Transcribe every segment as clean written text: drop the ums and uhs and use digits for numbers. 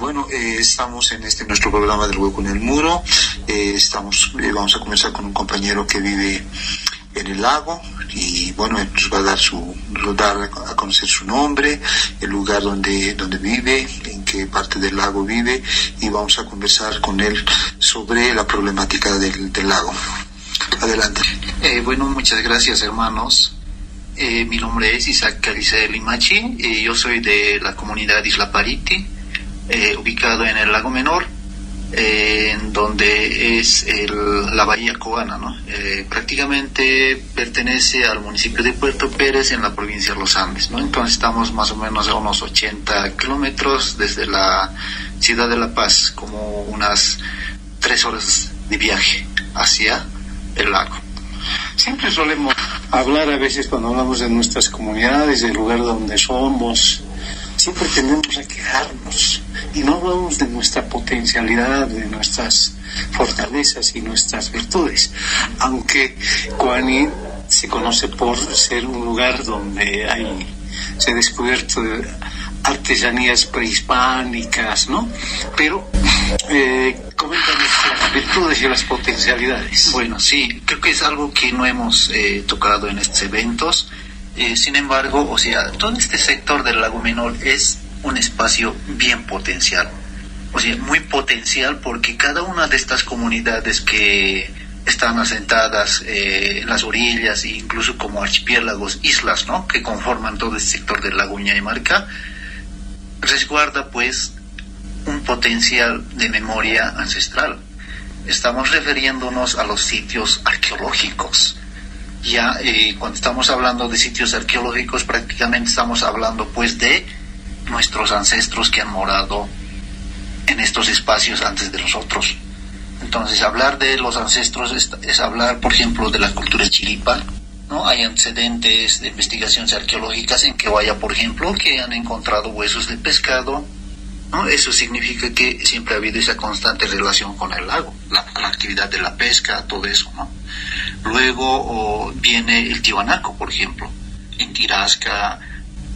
Bueno, estamos en nuestro programa del Hueco en el Muro. Vamos a comenzar con un compañero que vive en el lago y bueno, él nos va a dar a conocer su nombre, el lugar donde vive, en qué parte del lago vive, y vamos a conversar con él sobre la problemática del lago. Adelante. Bueno, muchas gracias, hermanos. Mi nombre es Isaac Calice Limachi y yo soy de la comunidad Isla Pariti, ubicado en el Lago Menor, en donde es la Bahía Cobana, ¿no? Prácticamente pertenece al municipio de Puerto Pérez en la provincia de Los Andes, ¿no? Entonces estamos más o menos a unos 80 kilómetros desde la ciudad de La Paz, como unas 3 horas de viaje hacia el lago. Siempre solemos hablar a veces cuando hablamos de nuestras comunidades, del lugar donde somos, siempre tendemos a quejarnos y no hablamos de nuestra potencialidad, de nuestras fortalezas y nuestras virtudes. Aunque Coani se conoce por ser un lugar donde se ha descubierto artesanías prehispánicas, ¿no? Pero coméntanos las virtudes y las potencialidades. Bueno, sí, creo que es algo que no hemos tocado en estos eventos. Sin embargo, o sea, todo este sector del Lago Menor es un espacio bien potencial. O sea, muy potencial porque cada una de estas comunidades que están asentadas en las orillas e incluso como archipiélagos, islas, ¿no?, que conforman todo este sector del lago Ñaymarca, resguarda pues un potencial de memoria ancestral. Estamos refiriéndonos a los sitios arqueológicos. Ya cuando estamos hablando de sitios arqueológicos, prácticamente estamos hablando pues de nuestros ancestros que han morado en estos espacios antes de nosotros. Entonces, hablar de los ancestros es hablar, por ejemplo, de la cultura chiripa, ¿no? Hay antecedentes de investigaciones arqueológicas en Quehuaya, por ejemplo, que han encontrado huesos de pescado, ¿no? Eso significa que siempre ha habido esa constante relación con el lago, la actividad de la pesca, todo eso, ¿no? Luego viene el Tiwanaku, por ejemplo. En Tirasca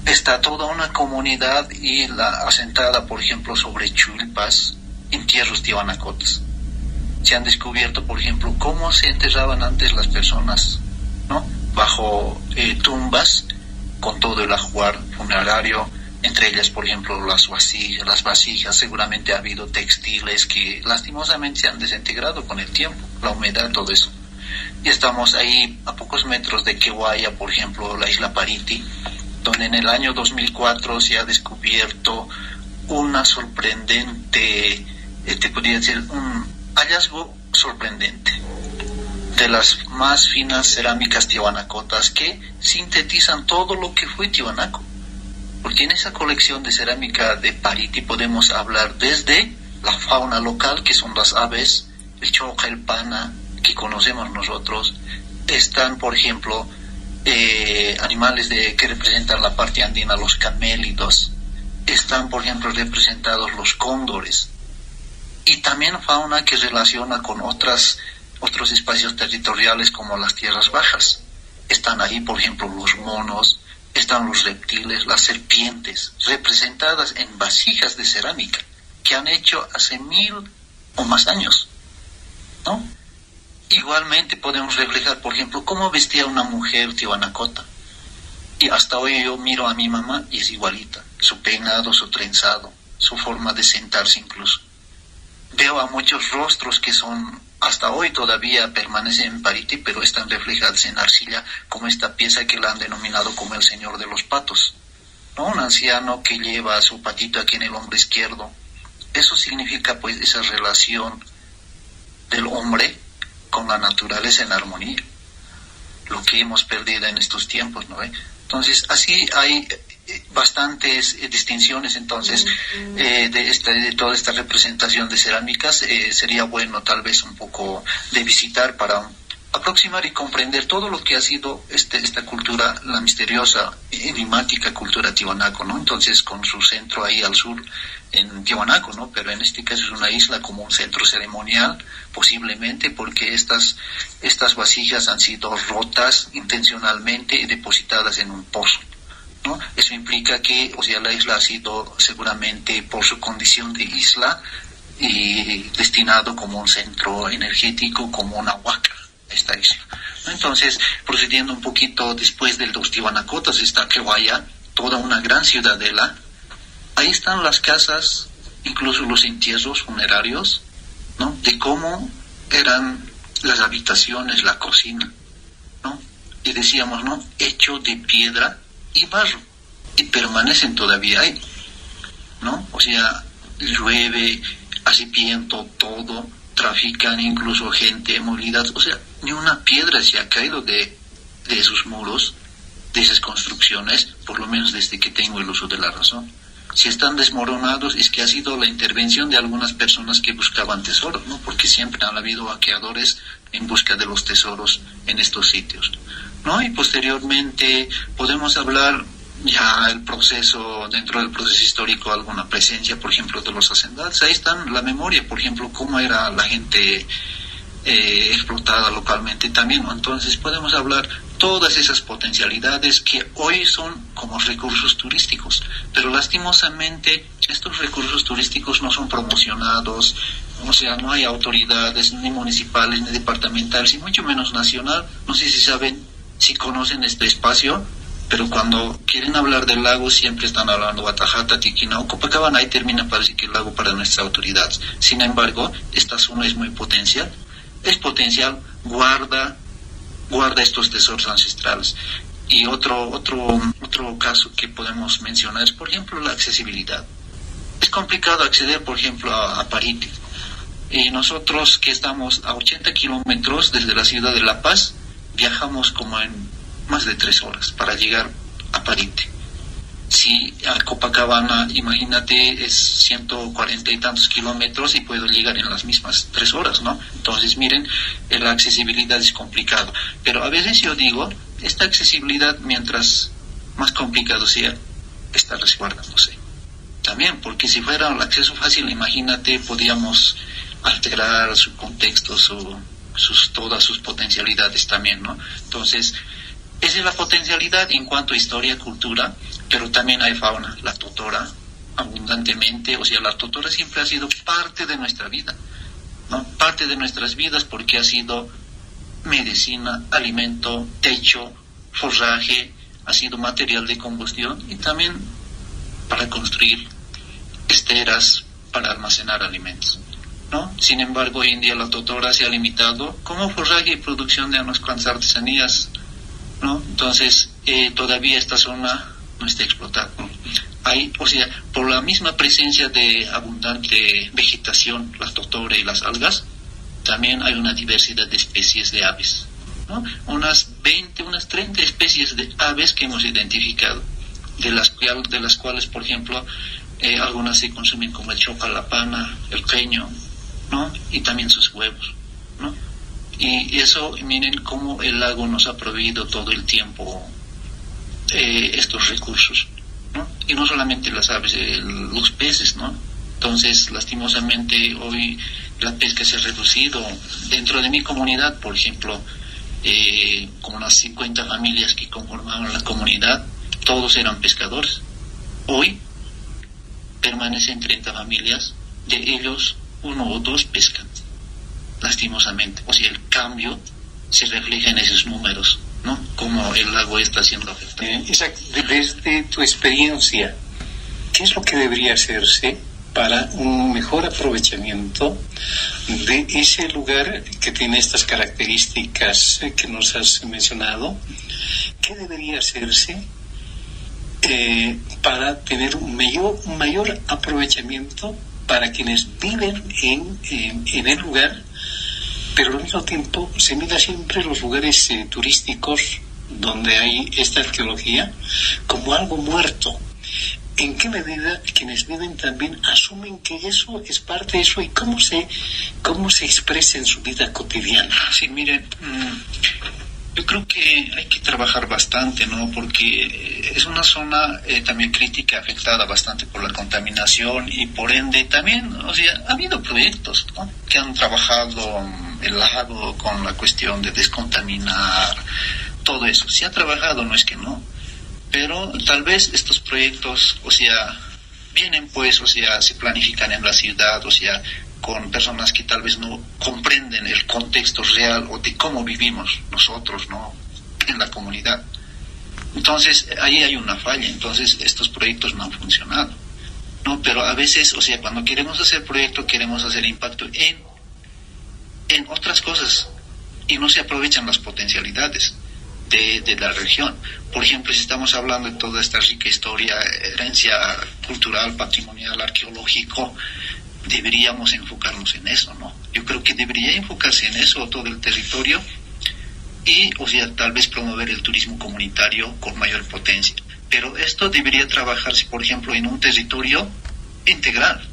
está toda una comunidad asentada, por ejemplo, sobre chulpas, entierros tiwanacotas. Se han descubierto, por ejemplo, cómo se enterraban antes las personas, ¿no? Bajo tumbas, con todo el ajuar funerario, entre ellas, por ejemplo, las vasijas. Seguramente ha habido textiles que lastimosamente se han desintegrado con el tiempo, la humedad, todo eso. Y estamos ahí a pocos metros de Quehuaya, por ejemplo, la Isla Pariti, donde en el año 2004 se ha descubierto una sorprendente, te podría decir, un hallazgo sorprendente de las más finas cerámicas tiwanacotas que sintetizan todo lo que fue Tiwanaku. Porque en esa colección de cerámica de Pariti podemos hablar desde la fauna local, que son las aves, el choca, el pana, que conocemos nosotros. Están, por ejemplo, animales que representan la parte andina, los camélidos. Están, por ejemplo, representados los cóndores. Y también fauna que relaciona con otros espacios territoriales como las tierras bajas. Están ahí, por ejemplo, los monos, están los reptiles, las serpientes, representadas en vasijas de cerámica que han hecho hace 1000 o más años, ¿no? Igualmente podemos reflejar, por ejemplo, cómo vestía una mujer tiwanacota. Y hasta hoy yo miro a mi mamá y es igualita. Su peinado, su trenzado, su forma de sentarse incluso. Veo a muchos rostros que hasta hoy todavía permanecen en Pariti, pero están reflejados en arcilla, como esta pieza que la han denominado como el Señor de los Patos, ¿no? Un anciano que lleva su patito aquí en el hombro izquierdo. Eso significa pues esa relación del hombre con la naturaleza en armonía, lo que hemos perdido en estos tiempos, ¿no? Entonces, así hay bastantes distinciones, entonces, de toda esta representación de cerámicas. Sería bueno tal vez un poco de visitar para aproximar y comprender todo lo que ha sido esta cultura, la misteriosa, enigmática cultura tiwanaku, ¿no? Entonces, con su centro ahí al sur, en Tiwanaku, ¿no? Pero en este caso es una isla como un centro ceremonial, posiblemente porque estas vasijas han sido rotas intencionalmente y depositadas en un pozo. ¿no? Eso implica que, o sea, la isla ha sido seguramente por su condición de isla y destinado como un centro energético, como una huaca, esta isla, ¿no? Entonces, procediendo un poquito después del dos Tiwanacotas, está Quehuaya, toda una gran ciudadela. Ahí están las casas, incluso los entierros funerarios, ¿no? De cómo eran las habitaciones, la cocina, ¿no? Y decíamos, ¿no? Hecho de piedra y barro, y permanecen todavía ahí, ¿no? O sea, llueve, hace viento, todo, trafican incluso gente, movilidad, o sea, ni una piedra se ha caído de esos muros, de esas construcciones, por lo menos desde que tengo el uso de la razón. Si están desmoronados es que ha sido la intervención de algunas personas que buscaban tesoros, ¿no? Porque siempre han habido vaqueadores en busca de los tesoros en estos sitios, ¿no? Y posteriormente podemos hablar ya el proceso, dentro del proceso histórico, alguna presencia, por ejemplo, de los hacendados. Ahí están la memoria, por ejemplo, cómo era la gente explotada localmente también, ¿no? Entonces podemos hablar todas esas potencialidades que hoy son como recursos turísticos, pero lastimosamente estos recursos turísticos no son promocionados, o sea, no hay autoridades ni municipales ni departamentales y mucho menos nacional. No sé si saben, si conocen este espacio, pero cuando quieren hablar del lago siempre están hablando Guatajata, Tiquinao, Copacabana, ahí termina, parece que el lago para nuestras autoridades. Sin embargo, esta zona es muy potencial, guarda estos tesoros ancestrales. Y otro caso que podemos mencionar es, por ejemplo, la accesibilidad. Es complicado acceder, por ejemplo, a Parite. Y nosotros que estamos a 80 kilómetros desde la ciudad de La Paz, viajamos como en más de 3 horas para llegar a Parite. Si a Copacabana, imagínate, es 140 y tantos kilómetros y puedo llegar en las mismas 3 horas, ¿no? Entonces, miren, la accesibilidad es complicado. Pero a veces yo digo, esta accesibilidad, mientras más complicado sea, está resguardándose. También, porque si fuera el acceso fácil, imagínate, podíamos alterar su contexto, todas sus potencialidades también, ¿no? Entonces, esa es la potencialidad en cuanto a historia, cultura, pero también hay fauna, la totora, abundantemente, o sea, la totora siempre ha sido parte de nuestra vida, ¿no? Parte de nuestras vidas porque ha sido medicina, alimento, techo, forraje, ha sido material de combustión y también para construir esteras para almacenar alimentos, ¿no? Sin embargo, hoy en día la totora se ha limitado como forraje y producción de unas cuantas artesanías, ¿no? Entonces, todavía esta zona no está explotada. Hay, o sea, por la misma presencia de abundante vegetación, la totora y las algas, también hay una diversidad de especies de aves, ¿no? Unas 30 especies de aves que hemos identificado, de las cuales, por ejemplo, algunas se consumen como el choca, la pana, el queño, ¿no? Y también sus huevos, ¿no? Y eso, miren cómo el lago nos ha proveído todo el tiempo estos recursos, ¿no? Y no solamente las aves, los peces, ¿no? Entonces, lastimosamente, hoy la pesca se ha reducido. Dentro de mi comunidad, por ejemplo, como unas 50 familias que conformaban la comunidad, todos eran pescadores. Hoy permanecen 30 familias, de ellos 1 o 2 pescan, lastimosamente. O sea, el cambio se refleja en esos números, ¿no? Como el lago está siendo afectado. Isaac, desde tu experiencia, ¿qué es lo que debería hacerse para un mejor aprovechamiento de ese lugar que tiene estas características que nos has mencionado? ¿Qué debería hacerse para tener un mayor aprovechamiento para quienes viven en el lugar, pero al mismo tiempo se mira siempre los lugares turísticos donde hay esta arqueología como algo muerto? ¿En qué medida quienes viven también asumen que eso es parte de eso y cómo se expresa en su vida cotidiana? Sí, miren, yo creo que hay que trabajar bastante, ¿no? Porque es una zona también crítica, afectada bastante por la contaminación y por ende también, o sea, ha habido proyectos, ¿no?, que han trabajado el lago con la cuestión de descontaminar, todo eso. Se ha trabajado, no es que no, Pero tal vez estos proyectos, o sea, vienen pues, o sea, se planifican en la ciudad, o sea, con personas que tal vez no comprenden el contexto real o de cómo vivimos nosotros, ¿no?, en la comunidad. Entonces, ahí hay una falla. Entonces, estos proyectos no han funcionado, ¿no? Pero a veces, o sea, cuando queremos hacer proyectos, queremos hacer impacto en otras cosas y no se aprovechan las potencialidades de la región. Por ejemplo, si estamos hablando de toda esta rica historia, herencia cultural, patrimonial, arqueológico, deberíamos enfocarnos en eso, ¿no? Yo creo que debería enfocarse en eso todo el territorio y, o sea, tal vez promover el turismo comunitario con mayor potencia. Pero esto debería trabajarse, por ejemplo, en un territorio integral,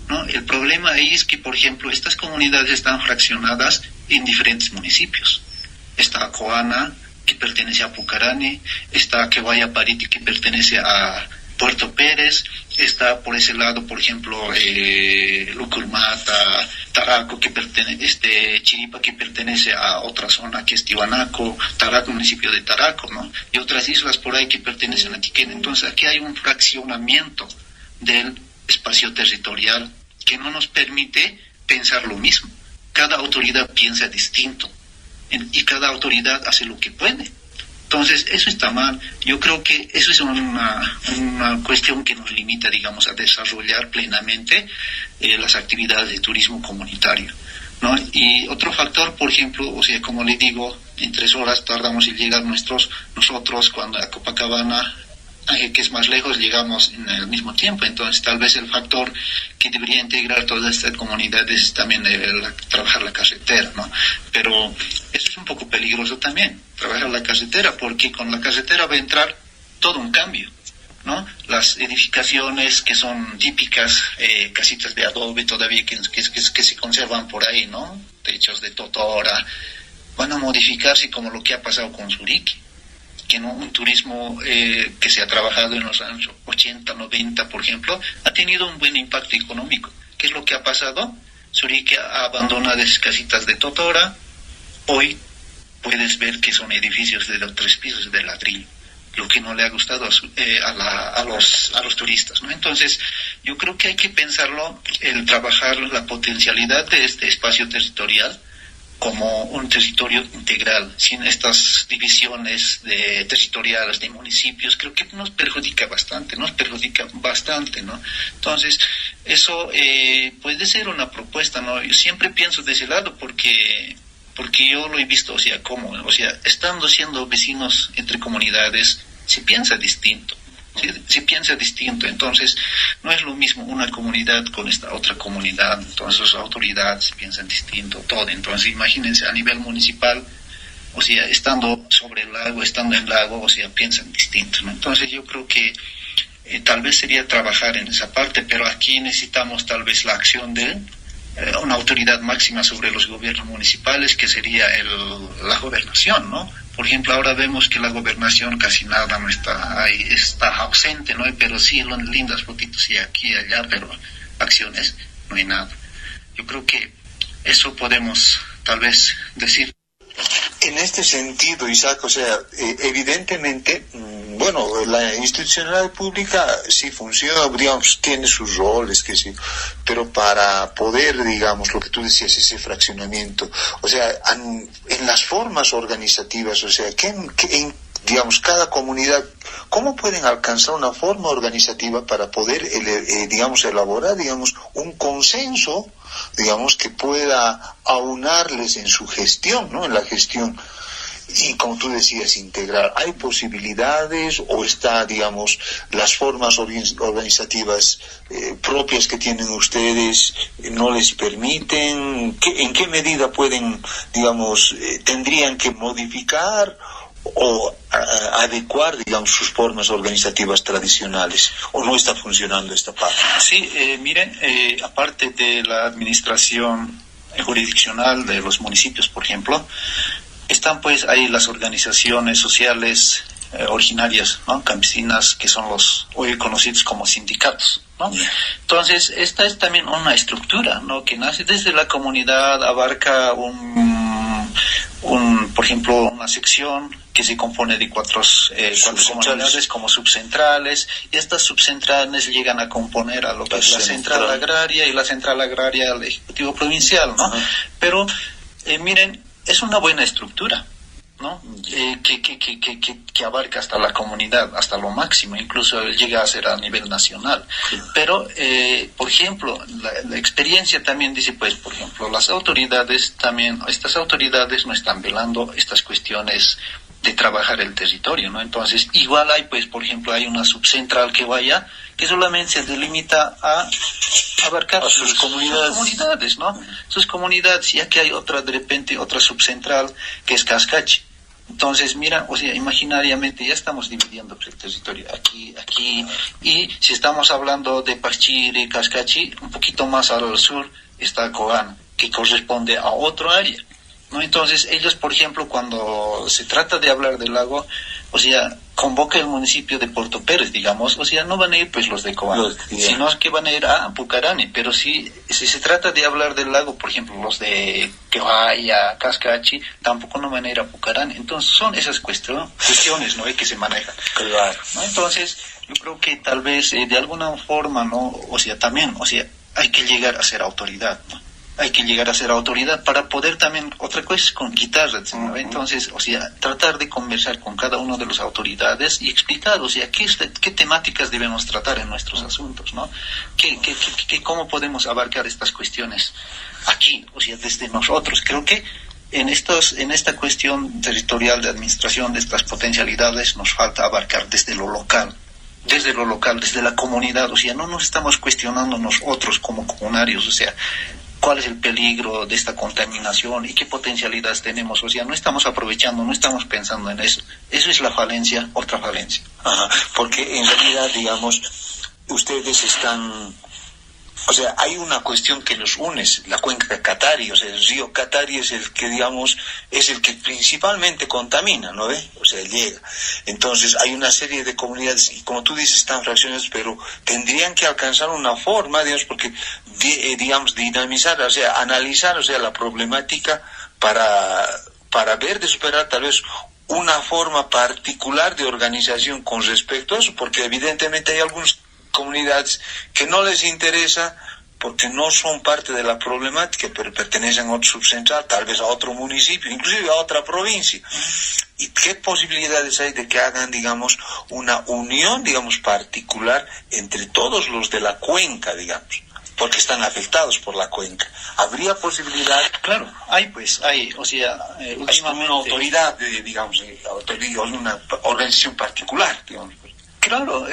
¿no? El problema ahí es que, por ejemplo, estas comunidades están fraccionadas en diferentes municipios. Está Coana, que pertenece a Pucarane, está Quevaya Pariti, que pertenece a Puerto Pérez, está por ese lado, por ejemplo, Lucurmata, Taraco, que pertenece, Chiripa, que pertenece a otra zona que es Tiwanaco, Taraco, municipio de Taraco, ¿no? Y otras islas por ahí que pertenecen a Tiquén. Entonces aquí hay un fraccionamiento del espacio territorial que no nos permite pensar lo mismo. Cada autoridad piensa distinto y cada autoridad hace lo que puede. Entonces, eso está mal. Yo creo que eso es una cuestión que nos limita, digamos, a desarrollar plenamente las actividades de turismo comunitario, ¿no? Y otro factor, por ejemplo, o sea, como le digo, en 3 horas tardamos en llegar nosotros cuando a Copacabana, que es más lejos, llegamos en el mismo tiempo. Entonces, tal vez el factor que debería integrar todas estas comunidades es también trabajar la carretera, ¿no? Pero eso es un poco peligroso también, trabajar la carretera, porque con la carretera va a entrar todo un cambio, ¿no? Las edificaciones que son típicas, casitas de adobe todavía que se conservan por ahí, ¿no? Techos de totora, van a modificarse como lo que ha pasado con Surique, que no, un turismo que se ha trabajado en los años 80, 90, por ejemplo, ha tenido un buen impacto económico. ¿Qué es lo que ha pasado? Surique ha abandonado esas casitas de totora. Hoy puedes ver que son edificios de 3 pisos de ladrillo, lo que no le ha gustado a los turistas, ¿no? Entonces, yo creo que hay que pensarlo, el trabajar la potencialidad de este espacio territorial como un territorio integral, sin estas divisiones territoriales de municipios. Creo que nos perjudica bastante, ¿no? Entonces, eso puede ser una propuesta, ¿no? Yo siempre pienso de ese lado porque yo lo he visto, o sea, estando siendo vecinos entre comunidades, se piensa distinto. Se piensa distinto, entonces no es lo mismo una comunidad con esta otra comunidad, entonces las autoridades piensan distinto, todo. Entonces imagínense a nivel municipal, o sea, estando sobre el lago, estando en el lago, o sea, piensan distinto, ¿no? Entonces yo creo que tal vez sería trabajar en esa parte, pero aquí necesitamos tal vez la acción de una autoridad máxima sobre los gobiernos municipales, que sería la gobernación, ¿no? Por ejemplo, ahora vemos que la gobernación casi nada no está ahí, está ausente, ¿no? Pero sí, lindas fotitos sí aquí y allá, pero acciones no hay nada. Yo creo que eso podemos tal vez decir. En este sentido, Isaac, o sea, evidentemente, bueno, la institucionalidad pública sí funciona, digamos, tiene sus roles, que sí, pero para poder, digamos, lo que tú decías, ese fraccionamiento, o sea, en las formas organizativas, o sea, digamos, cada comunidad, ¿cómo pueden alcanzar una forma organizativa para poder, digamos, elaborar, digamos, un consenso, digamos, que pueda aunarles en su gestión, ¿no? En la gestión. Y como tú decías, integrar. ¿Hay posibilidades o está, digamos, las formas organizativas propias que tienen ustedes no les permiten? ¿En qué medida pueden, digamos, tendrían que modificar o adecuar, digamos, sus formas organizativas tradicionales, o no está funcionando esta parte? Sí, miren, aparte de la administración jurisdiccional de los municipios, por ejemplo, están pues ahí las organizaciones sociales originarias, ¿no? Campesinas, que son los hoy conocidos como sindicatos, ¿no? Entonces, esta es también una estructura, ¿no? Que nace desde la comunidad, abarca un por ejemplo, una sección que se compone de cuatro comunidades como subcentrales, y estas subcentrales llegan a componer a lo que es la central agraria, y la central agraria al Ejecutivo Provincial, ¿no? Pero, miren, es una buena estructura, ¿no? Que abarca hasta la comunidad, hasta lo máximo, incluso llega a ser a nivel nacional. Pero, por ejemplo, la experiencia también dice, pues, por ejemplo, las autoridades también, estas autoridades no están velando estas cuestiones de trabajar el territorio, ¿no? Entonces, igual hay, pues, por ejemplo, hay una subcentral que vaya, que solamente se delimita a abarcar sus comunidades, ¿no? Sus comunidades, ya que hay otra, de repente, otra subcentral que es Cascachi. Entonces, mira, o sea, imaginariamente ya estamos dividiendo el territorio aquí, y si estamos hablando de Pachiri, Cascachi, un poquito más al sur está Cogana, que corresponde a otro área, ¿no? Entonces, ellos, por ejemplo, cuando se trata de hablar del lago, o sea, convoca el municipio de Puerto Pérez, digamos, o sea, no van a ir pues los de Cobán, sino que van a ir a Pucarani, pero si se trata de hablar del lago, por ejemplo, los de Quevaya, Cascachi, tampoco no van a ir a Pucarani. Entonces, son esas cuestiones, ¿no?, que se manejan. Claro. ¿No? Entonces, yo creo que tal vez, de alguna forma, ¿no?, o sea, también, o sea, hay que llegar a ser autoridad, ¿no? Hay que llegar a ser autoridad para poder también, otra cosa, con guitarras, ¿no? Entonces, o sea, tratar de conversar con cada uno de las autoridades y explicar, o sea, qué temáticas debemos tratar en nuestros asuntos, ¿no? Cómo podemos abarcar estas cuestiones aquí, o sea, desde nosotros. Creo que en esta cuestión territorial de administración de estas potencialidades nos falta abarcar desde lo local, desde la comunidad. O sea, no nos estamos cuestionando nosotros como comunarios, o sea, cuál es el peligro de esta contaminación y qué potencialidades tenemos. O sea, no estamos aprovechando, no estamos pensando en eso. Eso es la falencia, otra falencia. Ajá, porque en realidad, digamos, ustedes están... O sea, hay una cuestión que nos une, la cuenca Catari, o sea, el río Catari es el que, digamos, es el que principalmente contamina, ¿no ve? O sea, llega. Entonces, hay una serie de comunidades, y como tú dices, están fraccionadas, pero tendrían que alcanzar una forma, digamos, porque, digamos, dinamizar, o sea, analizar, o sea, la problemática para ver de superar tal vez una forma particular de organización con respecto a eso, porque evidentemente hay algunos comunidades que no les interesa porque no son parte de la problemática, pero pertenecen a otro subcentral, tal vez a otro municipio, inclusive a otra provincia. ¿Y qué posibilidades hay de que hagan, digamos, una unión, digamos, particular entre todos los de la cuenca, digamos? Porque están afectados por la cuenca. ¿Habría posibilidad? Claro, hay, o sea, últimamente una autoridad, digamos, una organización particular, digamos. Claro,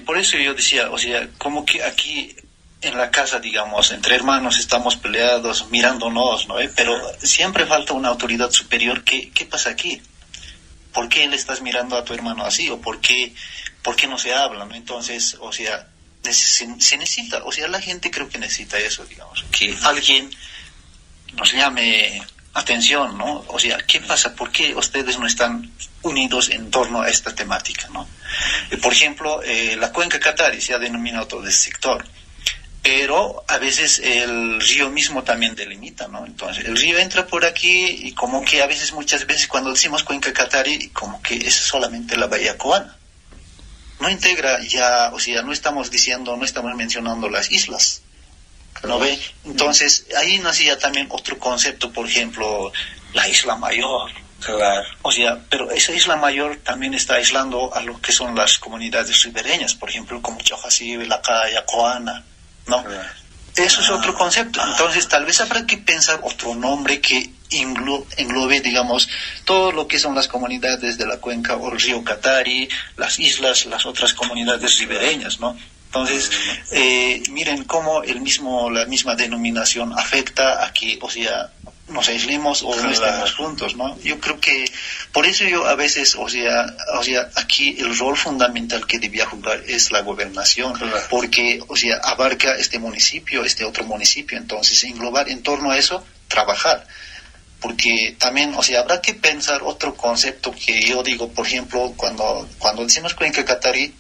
por eso yo decía, o sea, como que aquí en la casa, digamos, entre hermanos estamos peleados, mirándonos, ¿no? Pero siempre falta una autoridad superior. ¿Qué pasa aquí? ¿Por qué le estás mirando a tu hermano así? ¿O por qué no se habla, ¿no? Entonces, o sea, se necesita, o sea, la gente creo que necesita eso, digamos, que alguien nos llame atención, ¿no? O sea, ¿qué pasa? ¿Por qué ustedes no están unidos en torno a esta temática, ¿no? Por ejemplo, la cuenca Catari se ha denominado todo ese sector, pero a veces el río mismo también delimita, ¿no? Entonces, el río entra por aquí y como que muchas veces cuando decimos cuenca Catari, como que es solamente la bahía Cobana. No integra ya, o sea, no estamos mencionando las islas, ¿no ve? Entonces, ahí nacía también otro concepto, por ejemplo, la Isla Mayor. Claro. O sea, pero esa Isla Mayor también está aislando a lo que son las comunidades ribereñas, por ejemplo, como Chojasibe, La Caya, Coana, ¿no? Claro. Eso es otro concepto. Entonces, tal vez habrá que pensar otro nombre que englobe, digamos, todo lo que son las comunidades de la cuenca o el río Catari, las islas, las otras comunidades ribereñas, ¿no? Entonces, miren cómo la misma denominación afecta a que, o sea, nos aislemos o no estemos juntos, ¿no? Yo creo que, por eso yo a veces, o sea, aquí el rol fundamental que debía jugar es la gobernación, porque, o sea, abarca este municipio, este otro municipio, entonces englobar en torno a eso, trabajar. Porque también, o sea, habrá que pensar otro concepto que yo digo, por ejemplo, cuando decimos cuenca Catari,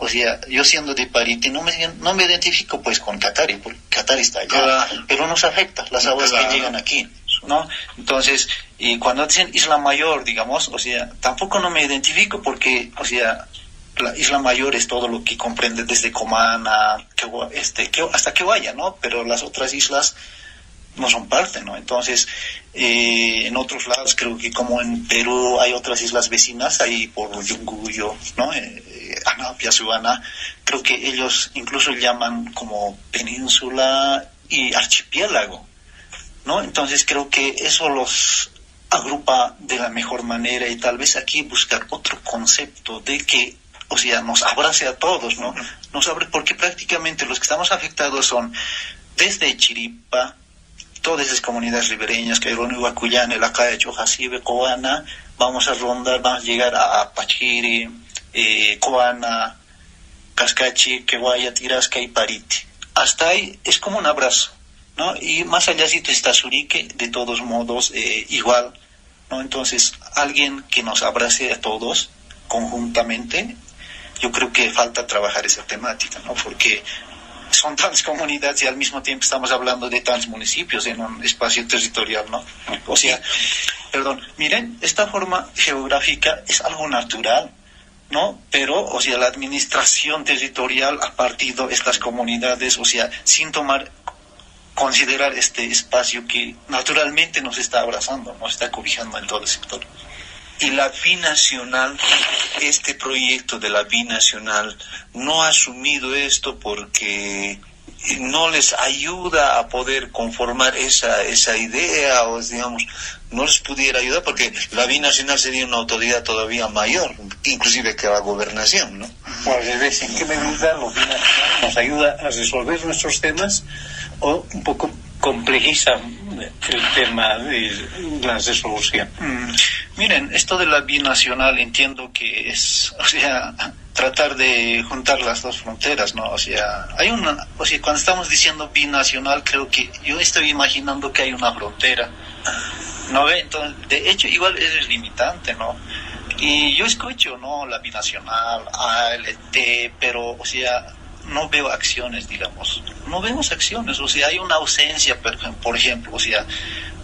o sea, yo siendo de Parite no me identifico pues con Catari, porque Catari está allá, pero nos afecta las aguas que llegan aquí. digamos, ¿no? Entonces, y cuando dicen Isla Mayor, digamos, o sea, tampoco no me identifico porque, o sea, la Isla Mayor es todo lo que comprende desde Comana, hasta Queguaya, ¿no? Pero las otras islas no son parte, ¿no? Entonces, en otros lados, creo que como en Perú hay otras islas vecinas, ahí por Yunguyo, ¿no? Anapia, Subana, creo que ellos incluso llaman como península y archipiélago, ¿no? Entonces creo que eso los agrupa de la mejor manera y tal vez aquí buscar otro concepto de que, o sea, nos abrace a todos, ¿no? Nos abre porque prácticamente los que estamos afectados son desde Chiripa, todas esas comunidades ribereñas, Cairón, Huacuyán, El Acaya, Chojasibe, Coana, vamos a rondar, vamos a llegar a Pachiri, Coana, Cascachi, Queguaya, Tirasca y Pariti. Hasta ahí es como un abrazo, ¿no? Y más allácito está Surique, de todos modos, igual, ¿no? Entonces, alguien que nos abrace a todos conjuntamente, yo creo que falta trabajar esa temática, ¿no? Porque son tantas comunidades y al mismo tiempo estamos hablando de tantos municipios en un espacio territorial, ¿no? O sea, miren, esta forma geográfica es algo natural, ¿no? Pero, o sea, la administración territorial ha partido estas comunidades, o sea, sin considerar este espacio que naturalmente nos está abrazando, nos está cobijando en todo el sector. Y la binacional, este proyecto de la binacional, no ha asumido esto porque no les ayuda a poder conformar esa idea, o digamos, no les pudiera ayudar porque la binacional sería una autoridad todavía mayor, inclusive que la gobernación, ¿no? O al revés, ¿en qué medida lo binacional nos ayuda a resolver nuestros temas o un poco complejiza el tema de la resolución? Miren, esto de la binacional entiendo que es, o sea, tratar de juntar las dos fronteras, ¿no? O sea, cuando estamos diciendo binacional, creo que yo estoy imaginando que hay una frontera, ¿no ve? Entonces, de hecho, igual es limitante, ¿no? Y yo escucho, ¿no? La binacional, ALT, pero, o sea, no veo acciones, digamos. No vemos acciones, o sea, hay una ausencia, por ejemplo, o sea,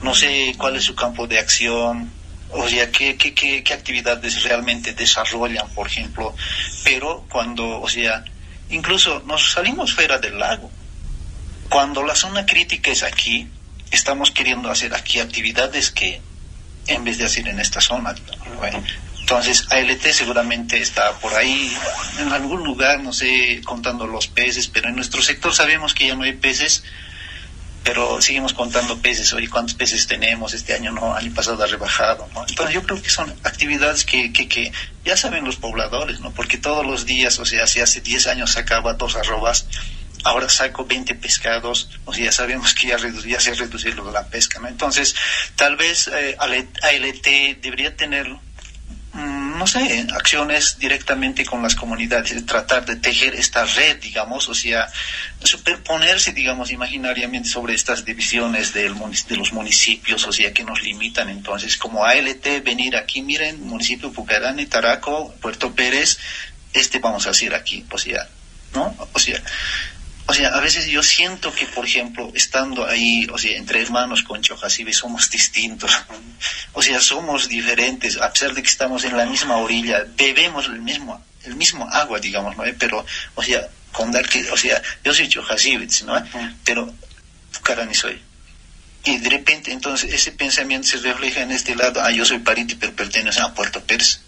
no sé cuál es su campo de acción, o sea, qué actividades realmente desarrollan, por ejemplo, pero cuando, o sea, incluso nos salimos fuera del lago. Cuando la zona crítica es aquí, estamos queriendo hacer aquí actividades que, en vez de hacer en esta zona, ¿no? Entonces, ALT seguramente está por ahí, en algún lugar, no sé, contando los peces, pero en nuestro sector sabemos que ya no hay peces, pero seguimos contando peces. Oye, ¿cuántos peces tenemos? Este año no, año pasado ha rebajado, ¿no? Entonces yo creo que son actividades que ya saben los pobladores, ¿no? Porque todos los días, o sea, si hace 10 años sacaba 2 arrobas, ahora saco 20 pescados, o sea, ya sabemos que ya se ha reducido la pesca, ¿no? Entonces, tal vez ALT debería tener, no sé, acciones directamente con las comunidades, tratar de tejer esta red, digamos, o sea, superponerse, digamos, imaginariamente sobre estas divisiones de los municipios, o sea, que nos limitan. Entonces, como ALT, venir aquí, miren, municipio Pucarane, Taraco, Puerto Pérez, vamos a hacer aquí, o sea, ¿no? O sea, a veces yo siento que, por ejemplo, estando ahí, o sea, entre hermanos con Chojasibe somos distintos. O sea, somos diferentes, a pesar de que estamos en la misma orilla, bebemos el mismo agua, digamos, ¿no? Pero, o sea, o sea, yo soy Chojasibe, ¿no? Pero Pucarani soy. Y de repente, entonces, ese pensamiento se refleja en este lado. Yo soy Pariti, pero pertenezco a Puerto Pérez.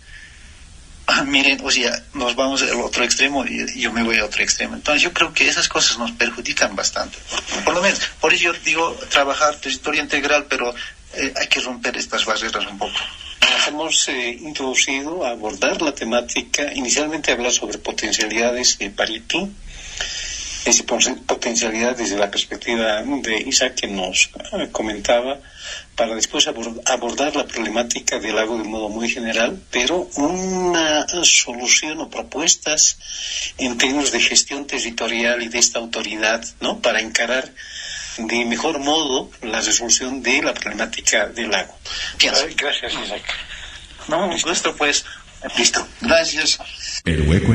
Miren, o sea, nos vamos al otro extremo y yo me voy a otro extremo. Entonces yo creo que esas cosas nos perjudican bastante. Por lo menos, por eso yo digo trabajar territorio integral, pero hay que romper estas barreras un poco. Nos hemos introducido a abordar la temática, inicialmente hablar sobre potencialidades de Pariti, potencialidad desde la perspectiva de Isaac que nos comentaba, para después abordar la problemática del lago de modo muy general, pero una solución o propuestas en términos de gestión territorial y de esta autoridad, ¿no?, para encarar de mejor modo la resolución de la problemática del lago. Gracias, Isaac. No, un gusto, pues. Listo. Gracias. El Hueco